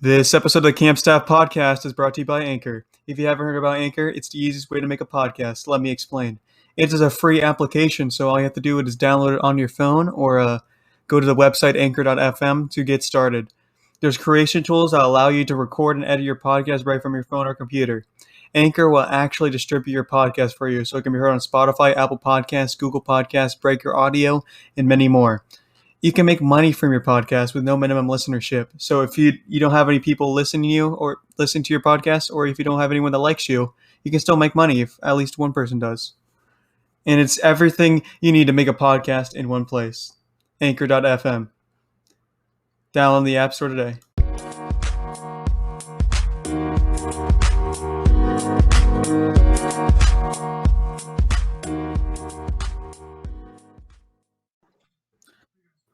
This episode of the Camp Staff Podcast is brought to you by Anchor. If you haven't heard about Anchor, it's the easiest way to make a podcast. Let me explain. It is a free application, so all you have to do is download it on your phone or go to the website anchor.fm to get started. There's creation tools that allow you to record and edit your podcast right from your phone or computer. Anchor will actually distribute your podcast for you, so it can be heard on Spotify, Apple Podcasts, Google Podcasts, Breaker Audio, and many more. You can make money from your podcast with no minimum listenership. So if you don't have any people listening to you or listen to your podcast, or if you don't have anyone that likes you, you can still make money if at least one person does. And it's everything you need to make a podcast in one place. Anchor.fm. Download the App Store today.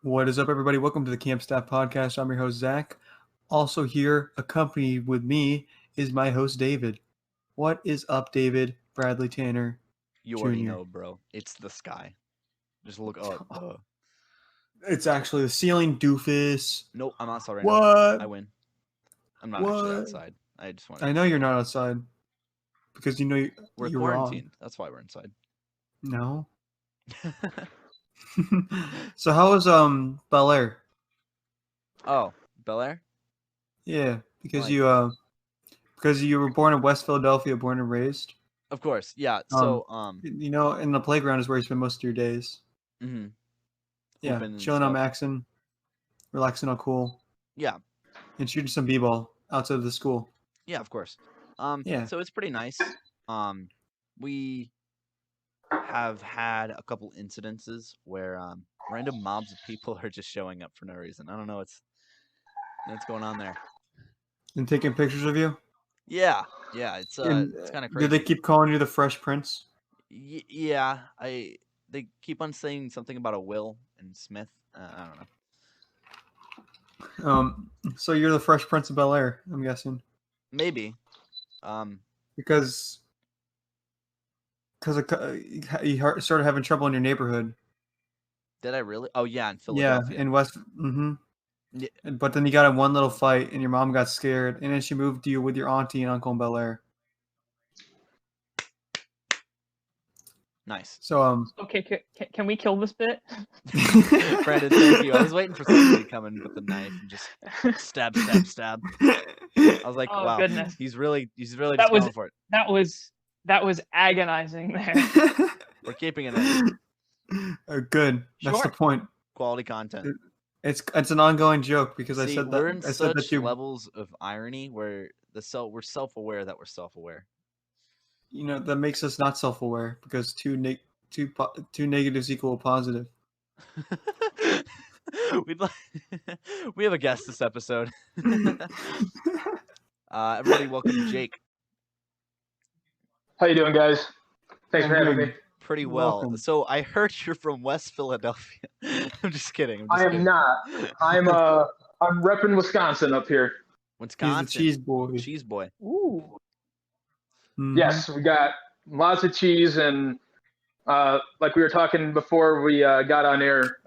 What is up, everybody? Welcome to the Camp Staff Podcast. I'm your host, Zach. Also here, accompanied with me, is my host, David. What is up, David? Bradley Tanner. You already know, bro. It's the sky. Just look up. It's actually the ceiling, doofus. Nope, I'm outside right What? now. I win. I'm not actually What? outside. I just want. I know you're not outside because you know We're you're quarantined. wrong. That's why we're inside. No. So how was Bel Air? Oh, Bel Air? Yeah, because Like- you were born in West Philadelphia, born and raised. Of course, yeah. So You know, in the playground is where you spend most of your days. mhm. Yeah, Hooping and chilling on stuff. Maxon, relaxing on cool, Yeah, and shooting some b-ball outside of the school. yeah, of course. Yeah. So it's pretty nice. We have had a couple incidences where random mobs of people are just showing up for no reason. I don't know what's going on there. And taking pictures of you. Yeah, it's And, kind of Do crazy. they keep calling you the Fresh Prince? Yeah, they keep on saying something about a Will and Smith. I don't know. So you're the Fresh Prince of Bel Air, I'm guessing, Maybe. because you started having trouble in your neighborhood. Did I really? Oh yeah, in Yeah, Philadelphia. in West. Mm-hmm. Yeah. But then you got in one little fight, and your mom got scared, and then she moved you with your auntie and uncle in Bel Air. Nice. So Okay, can we kill this bit? Brandon, thank you. I was waiting for somebody to come in with a knife and just stab. I was like, Oh, wow, goodness. he's really That just was- going for it. That was agonizing there. We're keeping it in. Good. That's the Sure. point. Quality content. It's an ongoing joke because See, I said that. we're in I said such that you. levels of irony where we're self-aware that we're self-aware. You know, that makes us not self-aware because two negatives equal a positive. We have a guest this episode. Everybody, welcome Jake. How you doing, guys? Thanks for I'm having good. me. Pretty well. Welcome. So I heard you're from West Philadelphia. I'm just kidding. I am not. I'm repping Wisconsin up here. Wisconsin. He's the cheese boy. Cheese boy. Ooh. Mhm. Yes, we got lots of cheese and like we were talking before we got on air,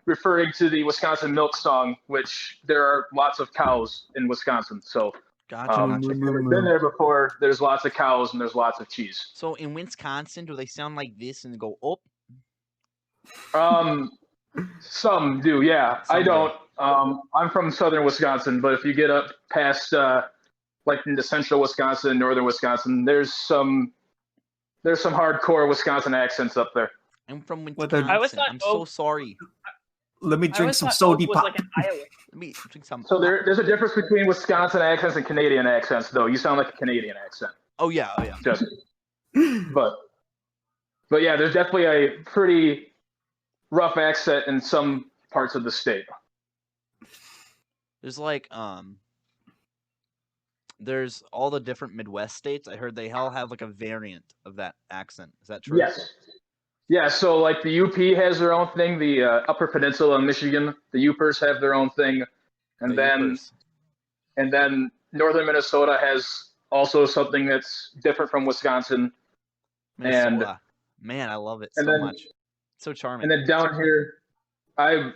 referring to the Wisconsin milk song, which there are lots of cows in Wisconsin. So Gotcha. if you've never been there before, there's lots of cows and there's lots of cheese. So in Wisconsin, do they sound like this and go up? Some do, yeah. Some I do. don't. I'm from southern Wisconsin, but if you get up past like into central Wisconsin, northern Wisconsin, there's some hardcore Wisconsin accents up there. I'm from What the- Wisconsin. I always thought I'm so sorry. Let me I drink always some thought sody Oak was pop. like an Iowa. Let me drink some. So there's a difference between Wisconsin accents and Canadian accents, though. You sound like a Canadian accent, Oh yeah. just. But yeah, there's definitely a pretty rough accent in some parts of the state. There's like there's all the different Midwest states. I heard they all have like a variant of that accent. Is that true? Yes. Yeah, so like the UP has their own thing. The Upper Peninsula of Michigan, the Upers have their own thing, The Yoopers. and then northern Minnesota has also something that's different from Wisconsin. Minnesota. Man, I love it so and then- much. It's so charming. And then down here, I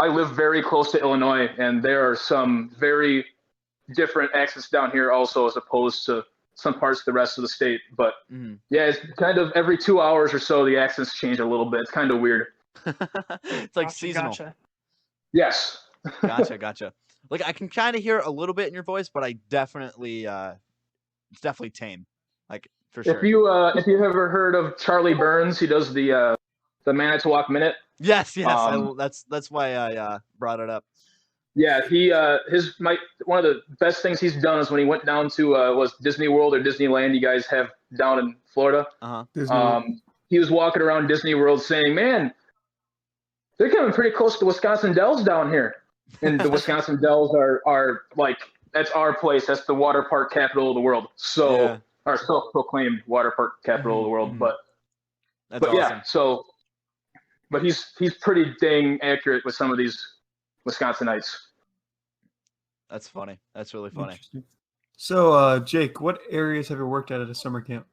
live very close to Illinois, and there are some very different accents down here also, as opposed to some parts of the rest of the state. But Mhm. yeah, it's kind of every 2 hours or so the accents change a little bit. It's kind of weird. It's like Gotcha, seasonal. Gotcha. Yes. Gotcha. Like I can kind of hear a little bit in your voice, but I definitely, it's definitely tame. Like for sure. If you've ever heard of Charlie Burns, he does the Manitowoc Minute. Yes. Um, That's why I brought it up. Yeah, one of the best things he's done is when he went down to was Disney World or Disneyland. You guys have down in Florida. Disney World. He was walking around Disney World saying, "Man, they're coming pretty close to Wisconsin Dells down here." And the Wisconsin Dells are like, that's our place. That's the water park capital of the world. So Yeah. our self-proclaimed water park capital of the world. Mhm. But That's but awesome. yeah, so but he's pretty dang accurate with some of these Wisconsinites. That's funny. That's really funny. Interesting. So, Jake, what areas have you worked at a summer camp?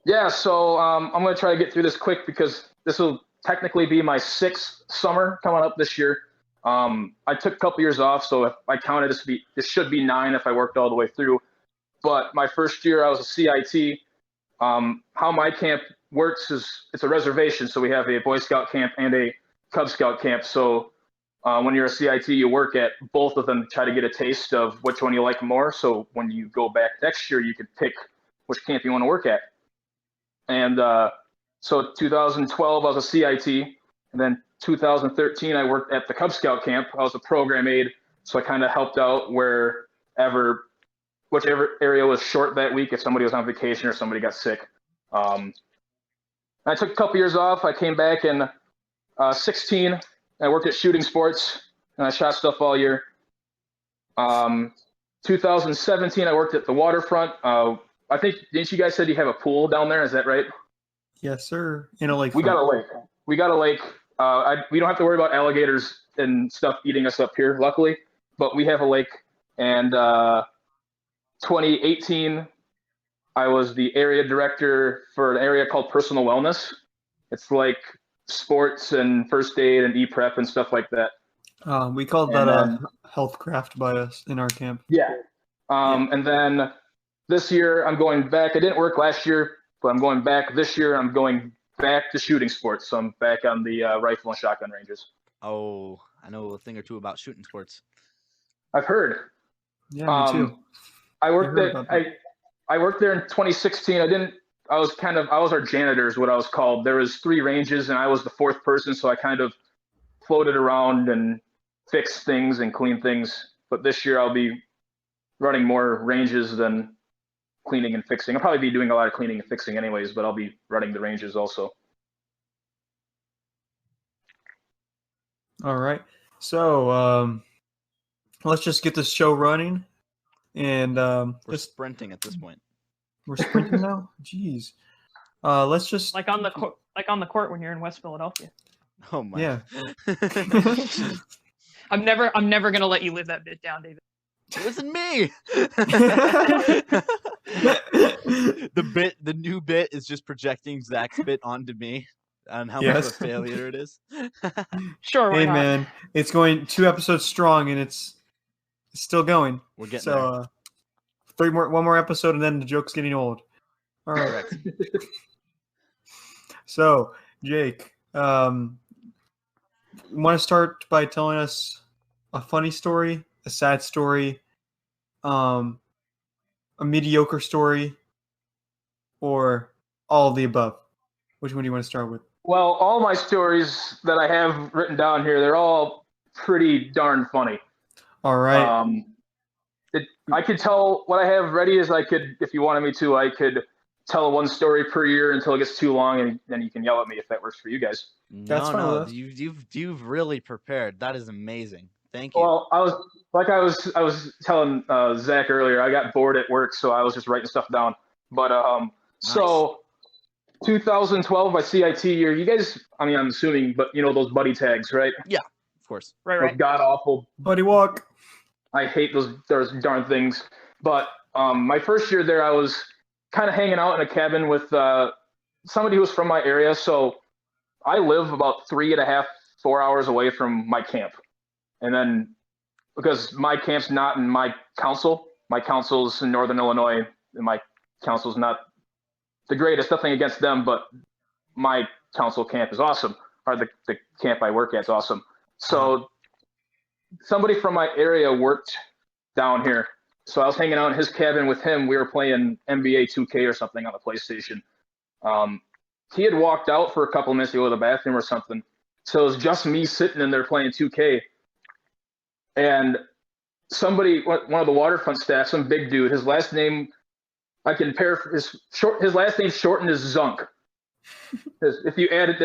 Yeah, so I'm going to try to get through this quick because this will technically be my 6th summer coming up this year. I took a couple years off, so if I counted, this should be 9 if I worked all the way through. But my first year, I was a CIT. How my camp works is it's a reservation, so we have a Boy Scout camp and a Cub Scout camp. So when you're a CIT, you work at both of them to try to get a taste of which one you like more. So when you go back next year, you could pick which camp you want to work at. And so 2012, I was a CIT. And then 2013, I worked at the Cub Scout camp. I was a program aide. So I kind of helped out whichever area was short that week, if somebody was on vacation or somebody got sick. I took a couple years off. I came back in 16. I worked at Shooting Sports, and I shot stuff all year. 2017, I worked at the waterfront. I think, didn't you guys said you have a pool down there? Is that right? Yes, sir. In a lake. We got a lake. We don't have to worry about alligators and stuff eating us up here, luckily. But we have a lake. And 2018, I was the area director for an area called Personal Wellness. It's like sports and first aid and e-prep and stuff like that. We called that a health craft by us in our camp. Yeah. And then this year I'm going back. I didn't work last year, but I'm going back this year. I'm going back to Shooting Sports. So I'm back on the rifle and shotgun ranges. Oh, I know a thing or two about shooting sports. I've heard. Yeah, me too. I worked heard there. about that. I worked there in 2016. I was our janitor is what I was called. There was 3 ranges and I was the 4th person. So I kind of floated around and fixed things and cleaned things. But this year I'll be running more ranges than cleaning and fixing. I'll probably be doing a lot of cleaning and fixing anyways, but I'll be running the ranges also. All right. So, let's just get this show running. And We're sprinting at this point. we're sprinting now? Jeez. Let's just Like on the court when you're in West Philadelphia. Oh my. Yeah. I'm never gonna let you live that bit down, David. It wasn't me. The new bit is just projecting Zach's bit onto me on how much of a Yes. failure it is. Sure, why Hey not? man, it's going 2 episodes strong and it's still going. We're getting So one more episode and then the joke's getting old. All there. right. Correct. So, Jake, want to start by telling us a funny story, a sad story, a mediocre story, or all of the above? Which one do you want to start with? Well, all my stories that I have written down here, they're all pretty darn funny. All right. I could tell what I have ready is if you wanted me to, I could tell one story per year until it gets too long, and then you can yell at me if that works for you guys. That's fine with No. us. You've really prepared. That is amazing. Thank you. Well, I was telling Zach earlier, I got bored at work, so I was just writing stuff down. But so 2012 by CIT year, you guys, I mean, I'm assuming, but you know those buddy tags, right? Of course. Right. Those god awful. Buddy walk. I hate those darn things. But my first year there, I was kind of hanging out in a cabin with somebody who was from my area. So I live about 3.5, 4 hours away from my camp. And then because my camp's not in my council. My council's in Northern Illinois, and my council's not the greatest. Nothing against them, but my council camp is awesome, or the camp I work at is awesome. So somebody from my area worked down here. So I was hanging out in his cabin with him. We were playing NBA 2K or something on the PlayStation. He had walked out for a couple of minutes to go to the bathroom or something. So it was just me sitting in there playing 2K. And somebody, one of the waterfront staff, some big dude, his last name, I can paraphrase, his last name shortened is Zunk. If you add it,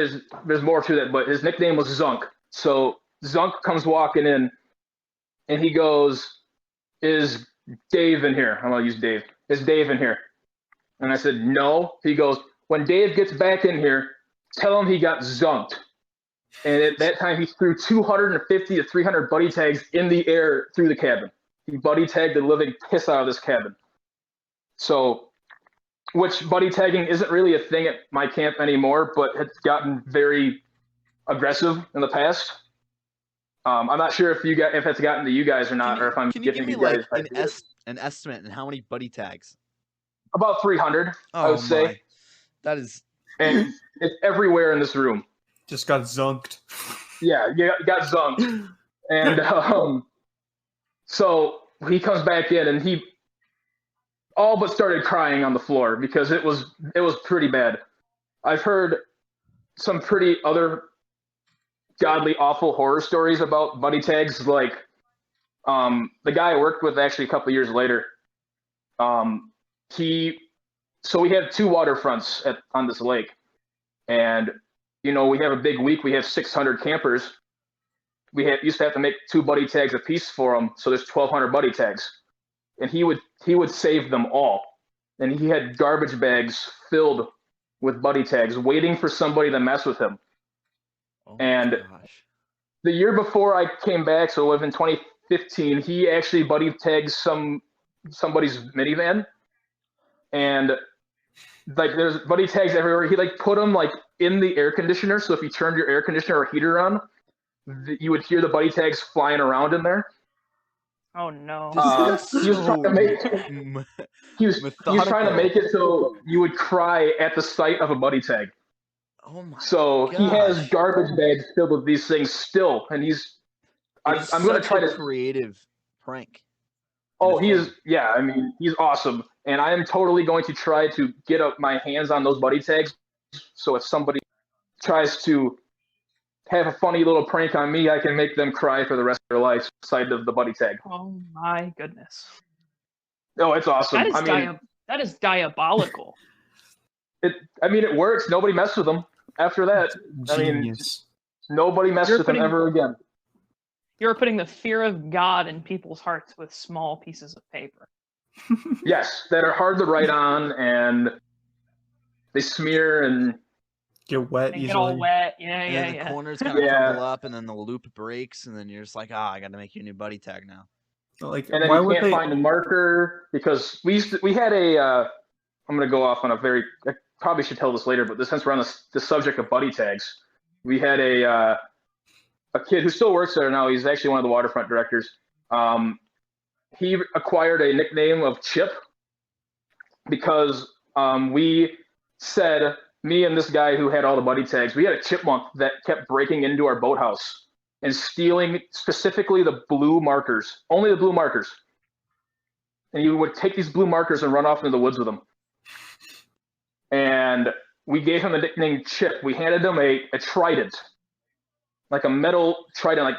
there's more to that, but his nickname was Zunk. So Zunk comes walking in, and he goes, "Is Dave in here?" I'm going to use Dave. "Is Dave in here?" And I said, "No." He goes, "When Dave gets back in here, tell him he got zunked." And at that time, he threw 250 to 300 buddy tags in the air through the cabin. He buddy tagged the living piss out of this cabin. So, which buddy tagging isn't really a thing at my camp anymore, but it's gotten very aggressive in the past. I'm not sure if it's gotten to you guys or not, or if I'm Can you giving give you me guys like ideas. an estimate and how many buddy tags? About 300, I would say. That is. And it's everywhere in this room. Just got zunked. Yeah, you got zunked. And so he comes back in, and he all but started crying on the floor because it was pretty bad. I've heard some pretty other godly awful horror stories about buddy tags, like the guy I worked with actually a couple of years later. So we have two waterfronts on this lake, and we have a big week. We have 600 campers. We used to have to make 2 buddy tags a piece for them, so there's 1,200 buddy tags, and he would save them all, and he had garbage bags filled with buddy tags, waiting for somebody to mess with him. Oh and gosh. The year before I came back, so in 2015, he actually buddy tagged somebody's minivan, and like there's buddy tags everywhere. He like put them like in the air conditioner, so if you turned your air conditioner or heater on, you would hear the buddy tags flying around in there. Oh no. He was trying to make he was trying to make it so you would cry at the sight of a buddy tag. Oh my. So gosh. he has garbage bags filled with these things still, and I'm going to try to creative prank. Oh, he's awesome, and I am totally going to try to get up my hands on those buddy tags. So if somebody tries to have a funny little prank on me, I can make them cry for the rest of their life. Side of the buddy tag. Oh my goodness. Oh, it's awesome. That is diabolical. It works. Nobody messed with them after that. Genius. Nobody messed with them ever again. You're putting the fear of God in people's hearts with small pieces of paper. Yes, that are hard to write on, and they smear and get wet easily. Get all wet. And the corners kind of crumble up, and then the loop breaks, and then you're just like, I got to make you a new buddy tag now. Like, and then you can't find a marker because we had a. I'm going to go off on I probably should tell this later, but since we're on the subject of buddy tags, we had a kid who still works there now. He's actually one of the waterfront directors. He acquired a nickname of Chip because we said, me and this guy who had all the buddy tags, we had a chipmunk that kept breaking into our boathouse and stealing specifically the blue markers, only the blue markers. And he would take these blue markers and run off into the woods with them. And we gave him the nickname Chip. We handed him a trident, like a metal trident, like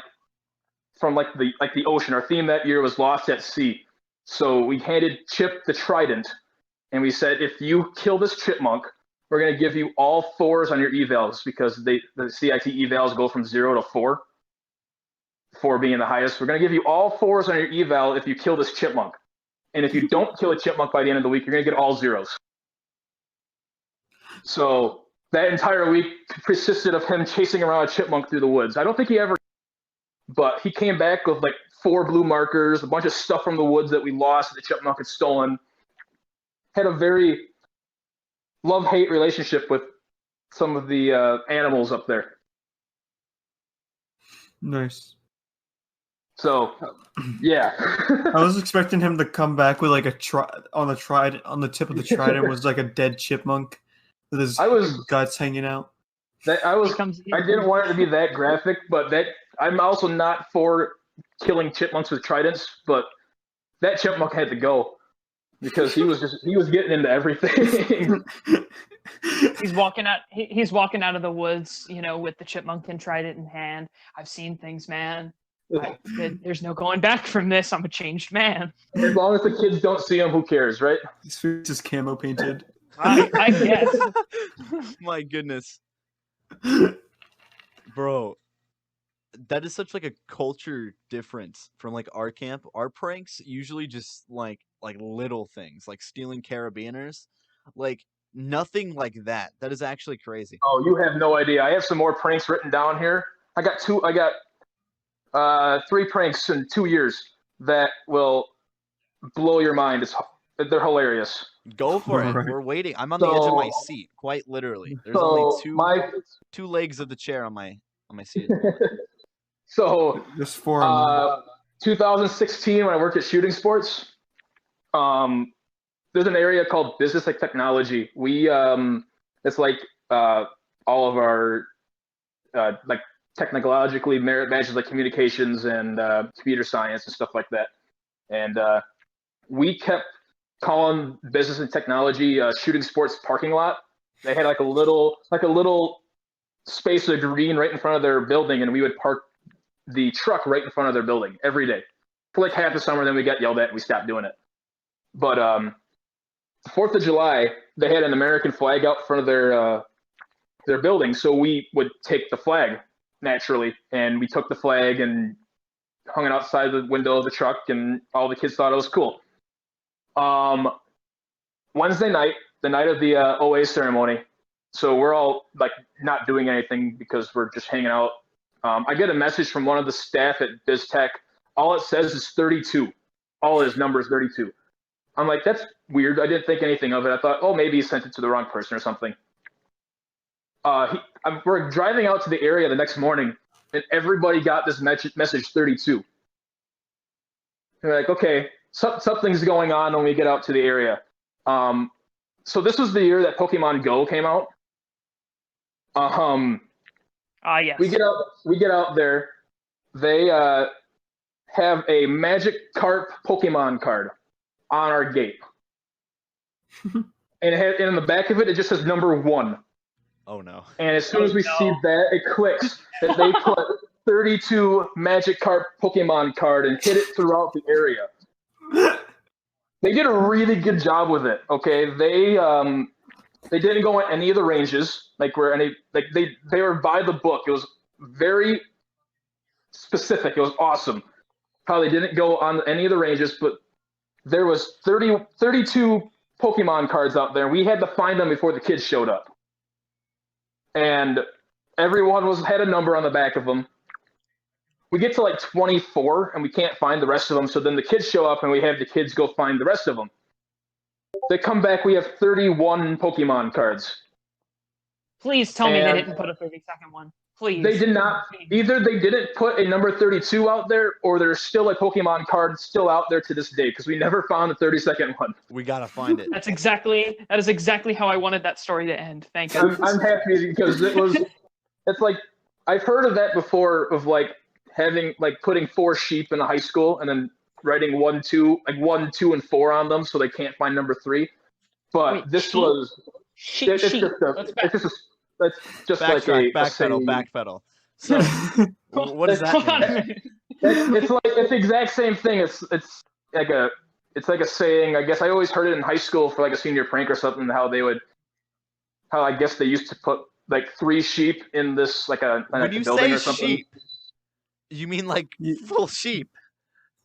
from the ocean. Our theme that year was Lost at Sea. So we handed Chip the trident, and we said, if you kill this chipmunk, we're going to give you all 4s on your evals, because the CIT evals go from 0 to 4, 4 being the highest. We're going to give you all 4s on your eval if you kill this chipmunk. And if you don't kill a chipmunk by the end of the week, you're going to get all 0s. So that entire week persisted of him chasing around a chipmunk through the woods. I don't think he ever, but he came back with like 4 blue markers, a bunch of stuff from the woods that we lost that the chipmunk had stolen. Had a very love-hate relationship with some of the animals up there. Nice. So, yeah. I was expecting him to come back with like on the tip of the trident was like a dead chipmunk with his guts hanging out. I didn't want it to be that graphic, but I'm also not for killing chipmunks with tridents, but that chipmunk had to go because he was getting into everything. He's walking out of the woods, with the chipmunk and trident in hand. I've seen things, man. There's no going back from this. I'm a changed man. As long as the kids don't see him, who cares, right? His face is camo painted. I guess. My goodness. Bro, that is such like a culture difference from like our camp. Our pranks usually just like little things, like stealing carabiners. Like nothing like that. That is actually crazy. Oh, you have no idea. I have some more pranks written down here. I got 3 pranks in 2 years that will blow your mind. They're hilarious. Go for it. Right. We're waiting. I'm on the edge of my seat, quite literally. There's only two legs of the chair on my seat. So There's 4 on 2016 when I worked at Shooting Sports, there's an area called Business and Technology. We it's like all of our like technologically merit badges like communications and computer science and stuff like that. And we kept calling Business and Technology Shooting Sports parking lot. They had like a little space of green right in front of their building, and we would park the truck right in front of their building every day for like half the summer. Then we got yelled at and we stopped doing it. But 4th of July, they had an American flag out front of their building, so we would take the flag naturally, and we took the flag and hung it outside the window of the truck, and all the kids thought it was cool. Wednesday night, the night of the OA ceremony, so we're all like not doing anything because we're just hanging out. I get a message from one of the staff at BizTech. All it says is 32. All his number is 32. I'm like, that's weird. I didn't think anything of it. I thought, oh, maybe he sent it to the wrong person or something. We're driving out to the area the next morning, and everybody got this message 32. And we're like, okay, something's going on when we get out to the area. So this was the year that Pokemon Go came out. Yes. We get out there. They have a Magikarp Pokemon card on our gate. And in the back of it, it just says number 1. Oh no. And as soon as we see that, it clicks that they put 32 Magikarp Pokemon card and hit it throughout the area. They did a really good job with it. Okay, they didn't go in any of the ranges, they were by the book. It was very specific. It was awesome. Probably didn't go on any of the ranges, but there was 32 Pokemon cards out there. We had to find them before the kids showed up. And everyone had a number on the back of them. We get to like 24 and we can't find the rest of them. So then the kids show up and we have the kids go find the rest of them. They come back, we have 31 Pokemon cards. Please tell me they didn't put a 30-second one. Please. They did not. Either they didn't put a number 32 out there, or there's still a Pokemon card still out there to this day, because we never found the 30-second one. We gotta find it. That is exactly how I wanted that story to end. Thank you. I'm happy because it's like, I've heard of that before, of like putting 4 sheep in a high school and then writing 1, 2, and 4 on them so they can't find number 3. But Wait, this sheep? was Sheep. it's just like a backpedal. So, what does that mean? It's the exact same thing. It's like a saying. I guess I always heard it in high school for like a senior prank or something. How I guess they used to put like 3 sheep in this like a when you building say or something. sheep, you mean like full sheep?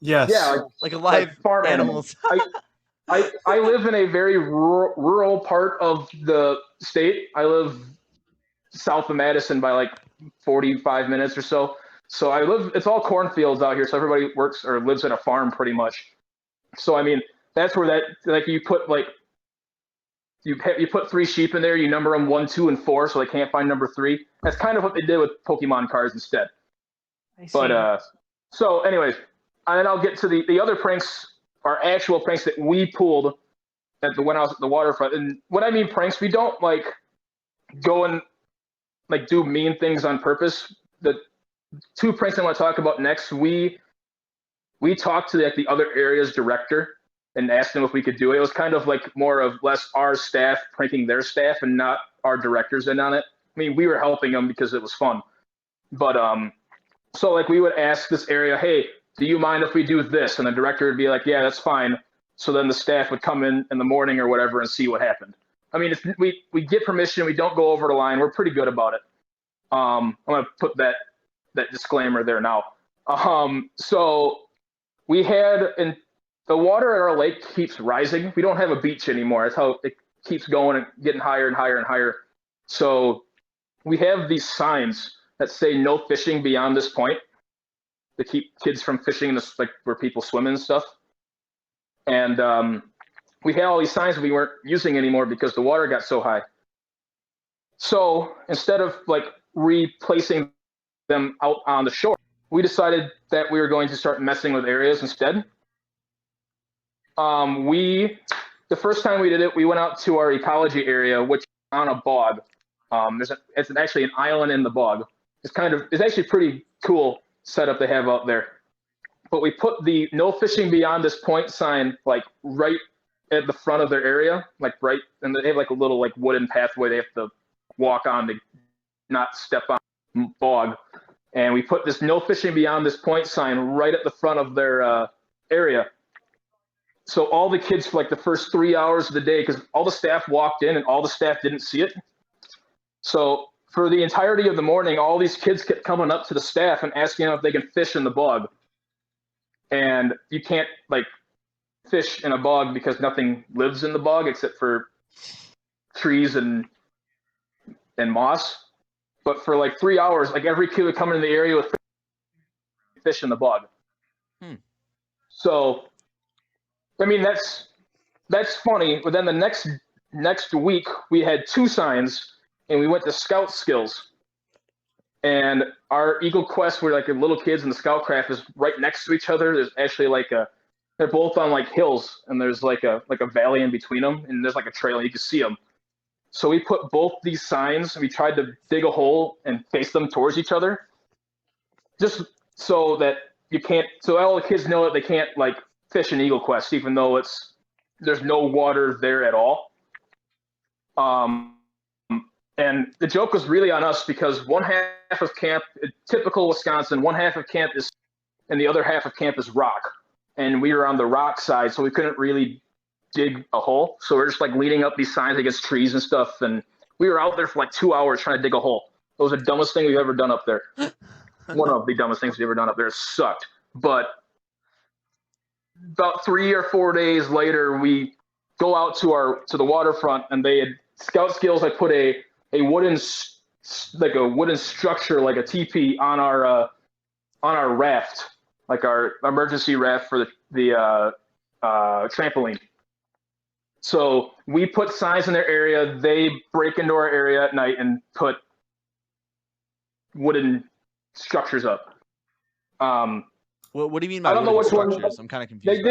Yes. Yeah, like alive farm animals. I live in a very rural part of the state. I live south of Madison by like 45 minutes or so. So it's all cornfields out here. So everybody works or lives at a farm pretty much. So, I mean, that's where you put you put 3 sheep in there, you number them 1, 2, and 4 so they can't find number 3. That's kind of what they did with Pokemon cards instead. I see. But, so anyways, and then I'll get to the other pranks are actual pranks that we pulled when I was at the waterfront. And when I mean pranks, we don't like go and like do mean things on purpose. The two pranks I want to talk about next, we talked to like the other area's director and asked them if we could do it. It was kind of like more of less our staff pranking their staff and not our directors in on it. I mean, we were helping them because it was fun. But so like we would ask this area, hey, do you mind if we do this? And the director would be like, yeah, that's fine. So then the staff would come in the morning or whatever and see what happened. I mean, we get permission. We don't go over the line. We're pretty good about it. I'm going to put that disclaimer there now. So we had, and the water at our lake keeps rising. We don't have a beach anymore. That's how it keeps going and getting higher and higher and higher. So we have these signs that say no fishing beyond this point to keep kids from fishing this, like where people swim and stuff. And we had all these signs we weren't using anymore because the water got so high. So instead of like replacing them out on the shore, we decided that we were going to start messing with areas instead. The first time we did it, we went out to our ecology area, which is on a bog. It's actually an island in the bog. It's actually pretty cool setup they have out there. But we put the no fishing beyond this point sign like right at the front of their area, like right, and they have like a little like wooden pathway they have to walk on to not step on bog. And we put this no fishing beyond this point sign right at the front of their area. So all the kids for like the first 3 hours of the day, because all the staff walked in and all the staff didn't see it. So for the entirety of the morning, all these kids kept coming up to the staff and asking if they can fish in the bog. And you can't like fish in a bog because nothing lives in the bog except for trees and moss. But for like 3 hours, like every kid would come into the area with fish in the bog. So, I mean, that's funny. But then the next week, we had two signs, and we went to Scout Skills. And our Eagle Quest, where like the little kids and the Scout Craft is right next to each other. There's actually like they're both on like hills, and there's like a valley in between them, and there's like a trail, and you can see them. So we put both these signs, and we tried to dig a hole and face them towards each other, just so that so all the kids know that they can't like fish in Eagle Quest, even though there's no water there at all. And the joke was really on us because one half of camp, typical Wisconsin, one half of camp is, and the other half of camp is rock. And we were on the rock side, so we couldn't really dig a hole. So we're just like leaning up these signs against trees and stuff. And we were out there for like 2 hours trying to dig a hole. It was the dumbest thing we've ever done up there. One of the dumbest things we've ever done up there. It sucked. But about 3 or 4 days later, we go out to the waterfront, and they had Scout Skills. I put a wooden structure, like a teepee, on our raft, like our emergency raft for the trampoline. So we put signs in their area. They break into our area at night and put wooden structures up. What do you mean by I don't know which structures? one. I'm kind of confused.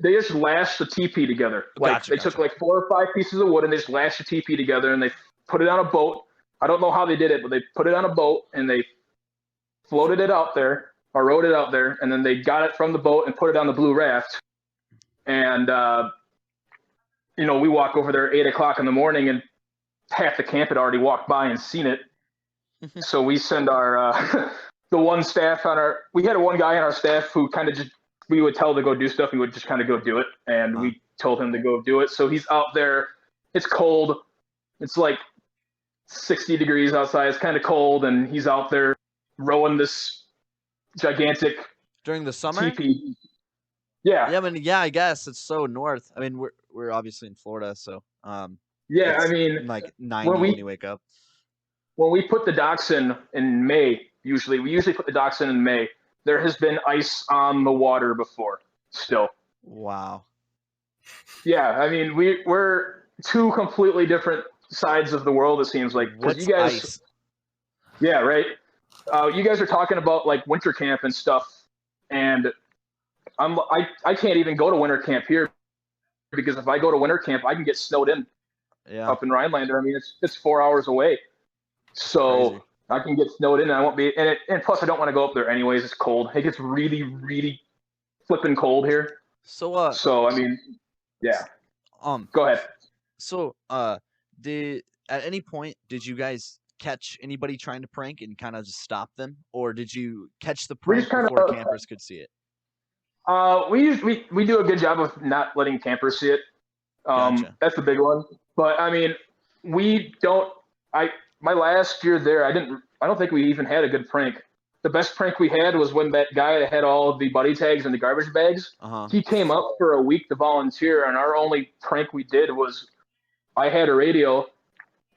They just lashed the teepee together. Like they took like 4 or 5 pieces of wood and they just lashed the teepee together, and they put it on a boat. I don't know how they did it, but they put it on a boat and they floated it out there or rowed it out there, and then they got it from the boat and put it on the blue raft. And we walk over there at 8 o'clock in the morning, and half the camp had already walked by and seen it. So we send our the one staff we had one guy on our staff who kind of we would tell to go do stuff. He would just kind of go do it. And we told him to go do it. So he's out there. It's cold. It's like 60 degrees outside. It's kind of cold. And he's out there rowing this gigantic during the summer. teepee. Yeah. Yeah. I mean, yeah, I guess it's so north. I mean, we're obviously in Florida. So, yeah, I mean, like 90 when you wake up. When we put the docks in May, we usually put the docks in May. There has been ice on the water before still. Wow. Yeah, I mean, we're two completely different sides of the world, it seems like. What's you guys, ice? Yeah, right. You guys are talking about like winter camp and stuff, and I can't even go to winter camp here because if I go to winter camp, I can get snowed in Yeah. up in Rhinelander. I mean, it's 4 hours away, so Crazy. I can get snowed in, and I won't be. And plus, I don't want to go up there anyways. It's cold. It gets really, really flipping cold here. So So I mean, yeah. um Go ahead. so did at any point did you guys catch anybody trying to prank and kind of just stop them, or did you catch the We prank just kinda, before campers could see it? We do a good job of not letting campers see it. Gotcha. That's the big one. But I mean, we don't. My last year there, I don't think we even had a good prank. The best prank we had was when that guy that had all of the buddy tags and the garbage bags. Uh-huh. He came up for a week to volunteer, and our only prank we did was I had a radio,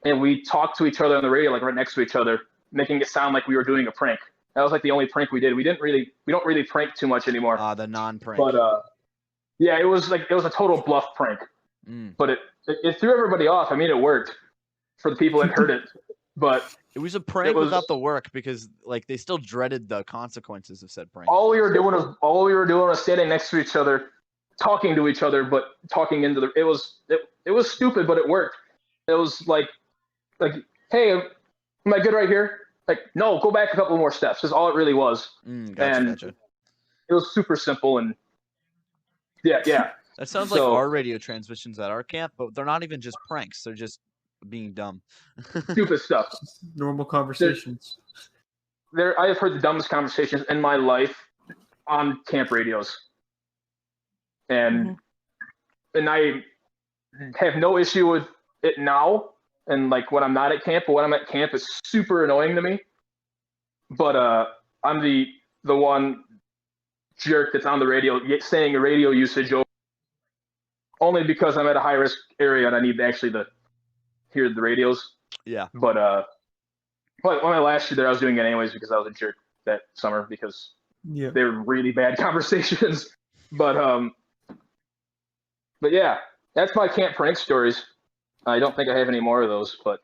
and we talked to each other on the radio, like right next to each other, making it sound like we were doing a prank. That was like the only prank we did. We don't really prank too much anymore. The non-prank. But yeah, it was a total bluff prank. Mm. But it threw everybody off. I mean, it worked for the people that heard it. But It was a prank was- without the work because like they still dreaded the consequences of said prank. all we were doing was standing next to each other, talking to each other, but talking into the. It was stupid, but it worked. It was like, hey, am I good right here? Like, no, go back a couple more steps. That's all it really was. Gotcha, and- gotcha. It was super simple and yeah. That sounds like so- our radio transmissions at our camp, but they're not even just pranks. They're just being dumb. Stupid stuff. Normal conversations. I have heard the dumbest conversations in my life on camp radios, and I have no issue with it now. And like when I'm not at camp, but when I'm at camp, it's super annoying to me. But I'm the one jerk that's on the radio saying a radio usage only because I'm at a high risk area and I need actually to hear the radios. Yeah. But when I last year there, I was doing it anyways because I was a jerk that summer because Yeah. they were really bad conversations. But yeah, that's my camp prank stories. I don't think I have any more of those, but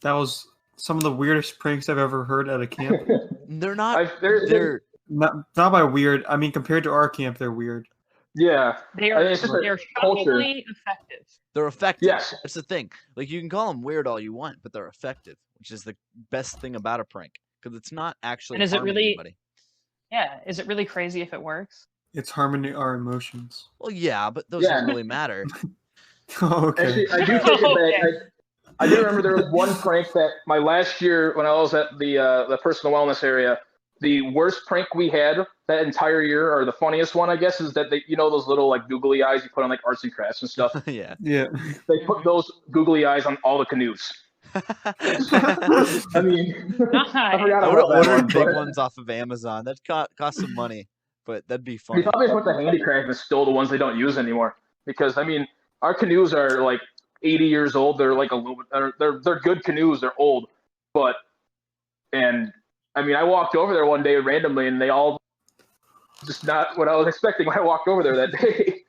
That was some of the weirdest pranks I've ever heard at a camp. They're not. there's They're not by weird. I mean, compared to our camp, they're weird. yeah, They I are mean, it's just a they're culture. shockingly effective. they're effective. Yes. That's the thing. Like you can call them weird all you want, but they're effective, which is the best thing about a prank because it's not actually. And is it harming really- anybody. Yeah, is it really crazy if it works? It's harming our emotions. Well, yeah, but those Yeah. don't really matter. Okay. Actually, I do take it back. I do remember there was one prank that my last year when I was at the personal wellness area, the worst prank we had that entire year, or the funniest one, I guess, is that those little like googly eyes you put on like arts and crafts and stuff. Yeah. Yeah. They put those googly eyes on all the canoes. I mean, I Nice. forgot I would about have that ordered one, big but ones off of Amazon. That cost some money, but that'd be we funny. probably went to handicraft and stole the ones they don't use anymore. Because I mean, our canoes are like 80 years old. They're like a little bit. They're good canoes. They're old, and I mean, I walked over there one day randomly, and they all just not what I was expecting when I walked over there that day.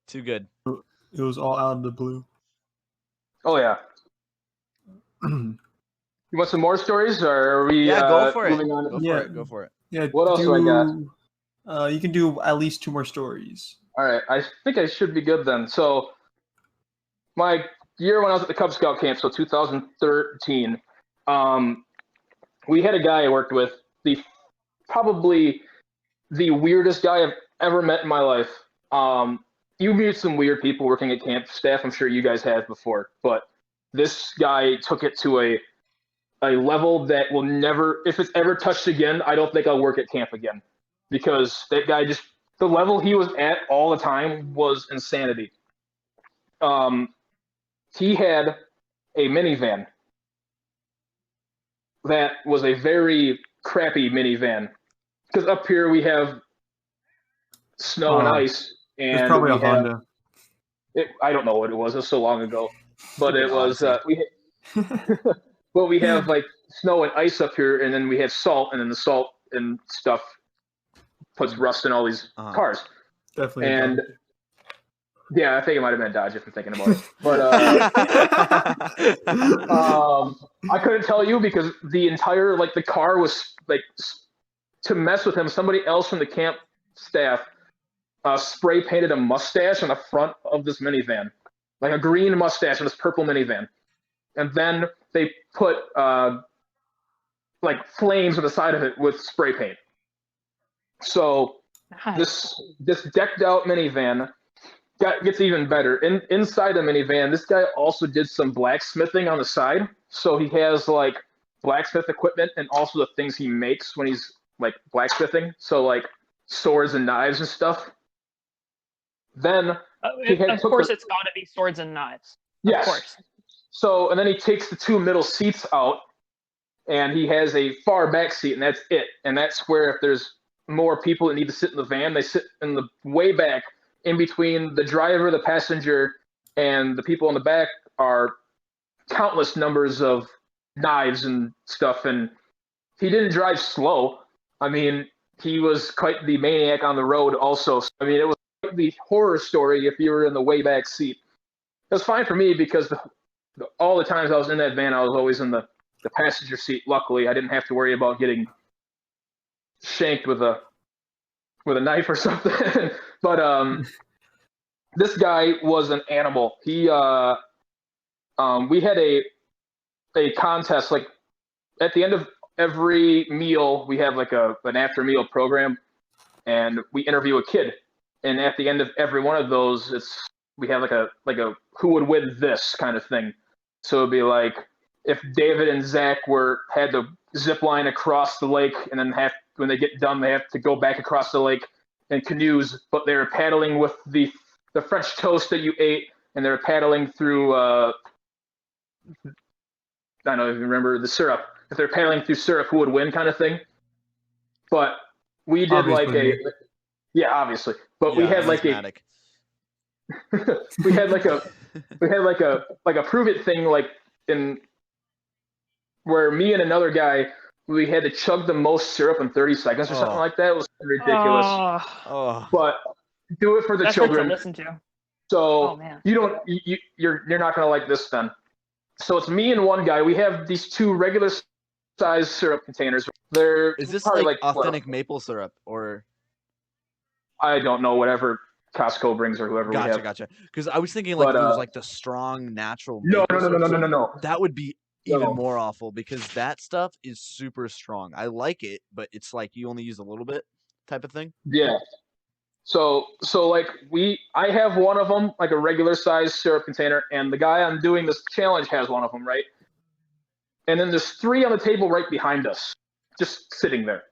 Too good. It was all out of the blue. Oh yeah. You want some more stories, or are we? Yeah, go for it. moving on? Go Yeah. for it. Go for it. Yeah. What else do I got? You can do at least 2 more stories. All right, I think I should be good then. So, my year when I was at the Cub Scout camp, so 2013, we had a guy I worked with, probably the weirdest guy I've ever met in my life. You meet some weird people working at camp staff. I'm sure you guys have before, but this guy took it to a level that will never, if it's ever touched again, I don't think I'll work at camp again, because that guy just, the level he was at all the time was insanity. He had a minivan that was a very crappy minivan, because up here we have snow and ice, It's and probably a we have- Honda. I don't know what it was. It was so long ago, but it was well, we have like snow and ice up here, and then we have salt, and then the salt and stuff puts rust in all these Uh-huh. cars. Definitely. a And Honda. yeah, I think it might have been a Dodge if I'm thinking about it. But I couldn't tell you because the entire the car was to mess with him, somebody else from the camp staff spray painted a mustache on the front of this minivan, like a green mustache on this purple minivan, and then they put like flames on the side of it with spray paint. So Nice. this decked out minivan gets even better. Inside the minivan, this guy also did some blacksmithing on the side. So he has like blacksmith equipment and also the things he makes when he's like blacksmithing. So like swords and knives and stuff. Then Of course, it's got to be swords and knives. yes. Of course. So and then he takes the two middle seats out, and he has a far back seat, and that's it. And that's where if there's more people that need to sit in the van, they sit in the way back, in between the driver, the passenger, and the people in the back are countless numbers of knives and stuff. And he didn't drive slow. I mean, he was quite the maniac on the road also. So, I mean, it was quite the horror story if you were in the way back seat. It was fine for me because all the times I was in that van, I was always in the passenger seat. Luckily, I didn't have to worry about getting shanked with a knife or something. But this guy was an animal. He we had a contest, like at the end of every meal we have like an after meal program, and we interview a kid, and at the end of every one of those we have like a who would win this kind of thing. So it'd be like if David and Zach had to zip line across the lake, and then when they get done, they have to go back across the lake in canoes, but they were paddling with the French toast that you ate, and they were paddling through I don't know if you remember the syrup. If they're paddling through syrup, who would win kind of thing. But we did Obviously. obviously. But we had like asthmatic. we had like a prove it thing, like in where me and another guy, we had to chug the most syrup in 30 seconds or something Oh. like that. It was ridiculous. Oh, But do it for the That's hard to children. listen to. So Oh man. you're not gonna like this then. So it's me and one guy. We have these two regular size syrup containers. They're is this probably like what, authentic maple syrup or? I don't know, whatever Costco brings or whoever we have. Gotcha. Because I was thinking like But, if it was like the strong natural. No, maple syrup stuff, no. That would be even No. more awful because that stuff is super strong. I like it, but it's like you only use a little bit type of thing. Yeah. So like I have one of them, like a regular size syrup container, and the guy I'm doing this challenge has one of them, right? And then there's three on the table right behind us, just sitting there.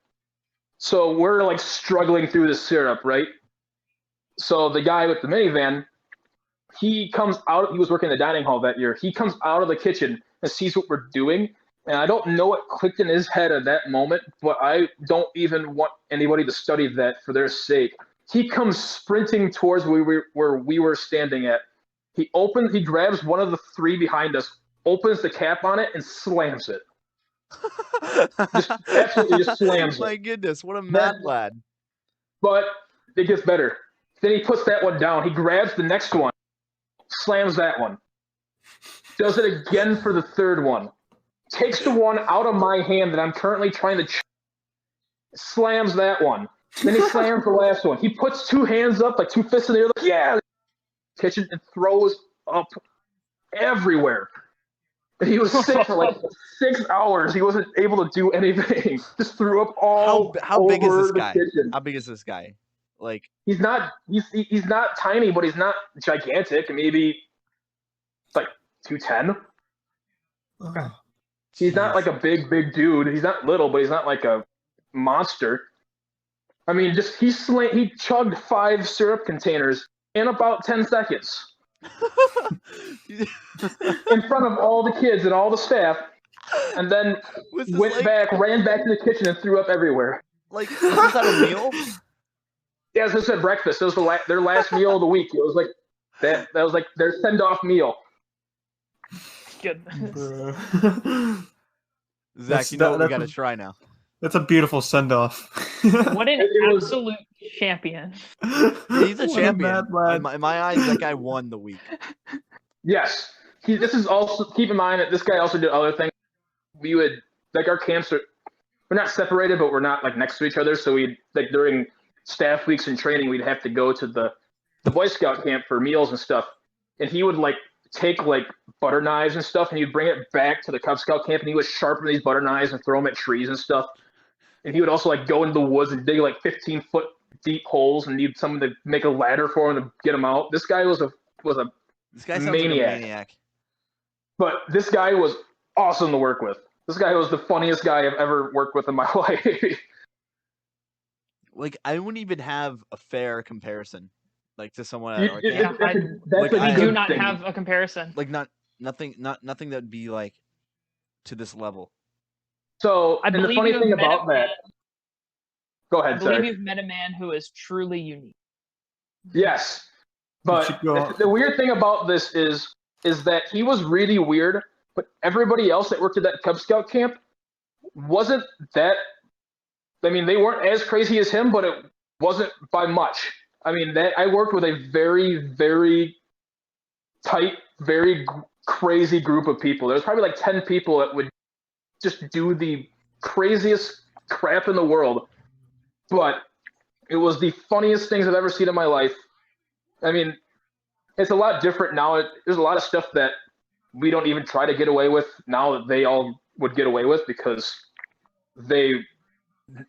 So we're like struggling through the syrup, right? So the guy with the minivan, he comes out. He was working in the dining hall that year. He comes out of the kitchen and sees what we're doing. And I don't know what clicked in his head at that moment, but I don't even want anybody to study that for their sake. He comes sprinting towards where we were standing at. He grabs one of the three behind us, opens the cap on it, and slams it. Absolutely just slams it. My goodness, what a mad lad! But it gets better. Then he puts that one down. He grabs the next one, slams that one. Does it again for the third one. Takes the one out of my hand that I'm currently trying to slams that one. Then he slams the last one. He puts two hands up, like two fists in the air, like, yeah, kitchen, and throws up everywhere. And he was sick for like 6 hours. He wasn't able to do anything. Just threw up all How big is over this the guy? kitchen. How big is this guy? Like He's not tiny, but he's not gigantic. Maybe like 210. Oh. He's not like a big dude. He's not little, but he's not like a monster. I mean, just he chugged 5 syrup containers in about 10 seconds in front of all the kids and all the staff, and then Was this went like- back, ran back to the kitchen, and threw up everywhere. Like, was this at a meal? Yeah, as I said, breakfast. It was their last meal of the week. It was like that was like their send-off meal. Goodness. Bruh. Zach, That's- you know what we that's got to a- try now. That's a beautiful send off. What an It was- absolute champion. He's a What champion. mad lad. In my eyes, that guy won the week. Yes. This is also, keep in mind that this guy also did other things. We would, like, our camps are we're not separated, but we're not like next to each other. So we like during staff weeks and training, we'd have to go to the Boy Scout camp for meals and stuff. And he would like take like butter knives and stuff, and he'd bring it back to the Cub Scout camp, and he would sharpen these butter knives and throw them at trees and stuff. And he would also like go into the woods and dig like 15-foot deep holes and need someone to make a ladder for him to get him out. This guy was a This guy sounds like a maniac. But this guy was awesome to work with. This guy was the funniest guy I've ever worked with in my life. Like, I wouldn't even have a fair comparison, like to someone. You- Like, it- Yeah, that's Like, a I We good do not thing. have a comparison. like nothing that would be like to this level. So, I and the believe funny you've thing met about a man- that. Go I ahead, believe sir. you've met a man who is truly unique. Yes, but should go- the weird thing about this is that he was really weird, but everybody else that worked at that Cub Scout camp wasn't that. I mean, they weren't as crazy as him, but it wasn't by much. I mean, that I worked with a very, very tight, very crazy group of people. There was probably like 10 people that would just do the craziest crap in the world, but it was the funniest things I've ever seen in my life. I mean, it's a lot different now. There's a lot of stuff that we don't even try to get away with now that they all would get away with because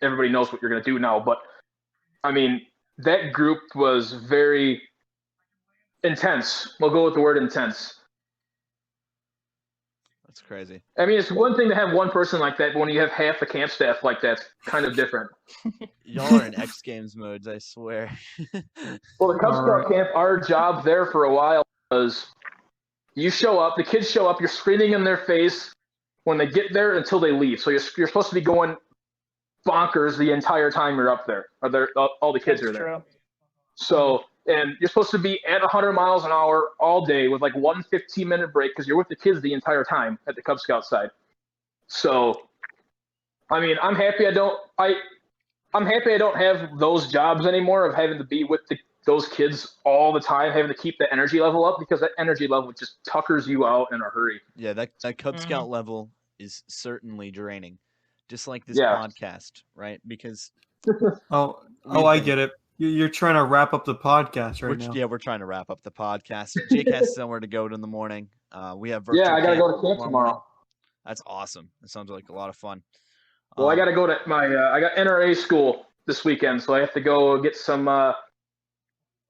everybody knows what you're going to do now. But I mean, that group was very intense. We'll go with the word intense. That's crazy. I mean, it's one thing to have one person like that, but when you have half the camp staff like that, it's kind of different. Y'all are in X Games modes, I swear. Well, the Cub Scout camp, our job there for a while was you show up, the kids show up, you're screaming in their face when they get there until they leave. So you're supposed to be going bonkers the entire time you're up there. All the kids That's are there. true. So, and you're supposed to be at 100 miles an hour all day with like one 15-minute break because you're with the kids the entire time at the Cub Scout side. So, I mean, I'm happy I don't have those jobs anymore of having to be with those kids all the time, having to keep the energy level up because that energy level just tuckers you out in a hurry. Yeah, that Cub Mhm. Scout level is certainly draining, just like this Yeah. podcast, right? Because Oh, we've I been- get it. You're trying to wrap up the podcast right now. we're trying to wrap up the podcast. Jake has somewhere to go in the morning. We have Yeah, I gotta camp go to camp tomorrow tomorrow. morning. That's awesome. That sounds like a lot of fun. Well, I Um, gotta go to I got NRA school this weekend, so I have to go get some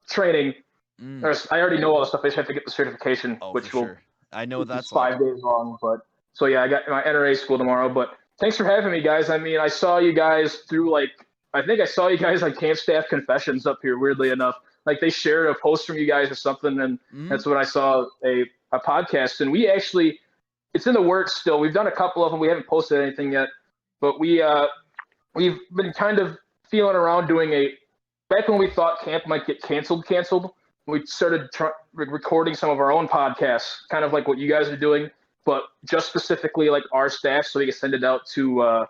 training. mm, I already know all the stuff. I just have to get the certification, oh, which for will sure. I know it's that's 5 days long. But so yeah, I got my NRA school tomorrow. But thanks for having me, guys. I mean, I saw you guys through I think I saw you guys on Camp Staff Confessions up here. Weirdly enough, like they shared a post from you guys or something, and Mm, that's when I saw a podcast. And we actually, it's in the works still. We've done a couple of them. We haven't posted anything yet, but we've been kind of feeling around doing back when we thought camp might get canceled. We started recording some of our own podcasts, kind of like what you guys are doing, but just specifically like our staff, so we can send it out to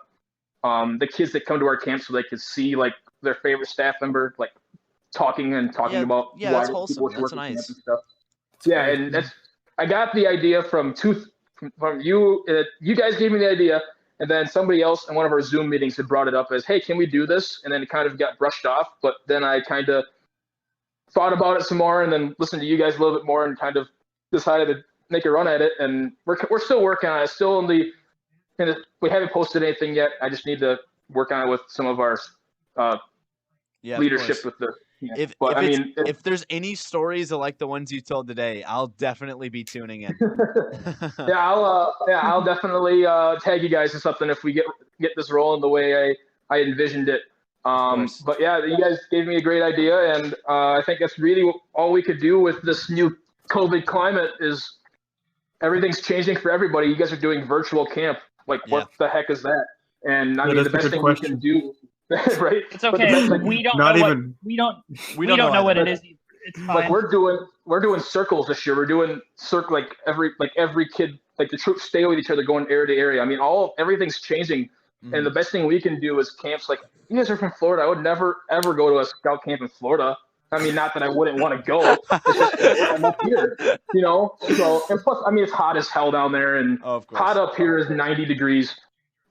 the kids that come to our camp, so they can see like their favorite staff member like talking about yeah, why that's people wholesome. should That's work at camp nice. and stuff. Yeah, and I got the idea from you. You guys gave me the idea, and then somebody else in one of our Zoom meetings had brought it up as, "Hey, can we do this?" And then it kind of got brushed off. But then I kind of thought about it some more, and then listened to you guys a little bit more, and kind of decided to make a run at it. And we're still working on it. Still we haven't posted anything yet. I just need to work on it with some of our Yeah, of leadership course. with the. Yeah. If But I it's- mean, if there's any stories like the ones you told today, I'll definitely be tuning in. I'll definitely tag you guys in something if we get this rolling the way I envisioned it. course. But yeah, you guys gave me a great idea, and I think that's really all we could do with this new COVID climate is everything's changing for everybody. You guys are doing virtual camp. Like, what the heck is that? And I mean, that's the a best good thing question. we can do, right? It's But the okay. best thing- We don't Not know even- what we don't We don't know what either. it is. Either. It's Like fine. we're doing circles this year. We're doing like every kid, like the troops stay with each other going area to area. I mean, everything's changing. Mhm. And the best thing we can do is camps. Like, you guys are from Florida. I would never ever go to a scout camp in Florida. I mean, not that I wouldn't want to go. It's just I'm up here, you know. So, and plus, I mean, it's hot as hell down there, and Oh, of course. hot up here is 90 degrees.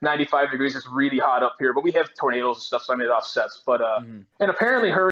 95 degrees is really hot up here, but we have tornadoes and stuff, so I mean it offsets. But Mhm. and apparently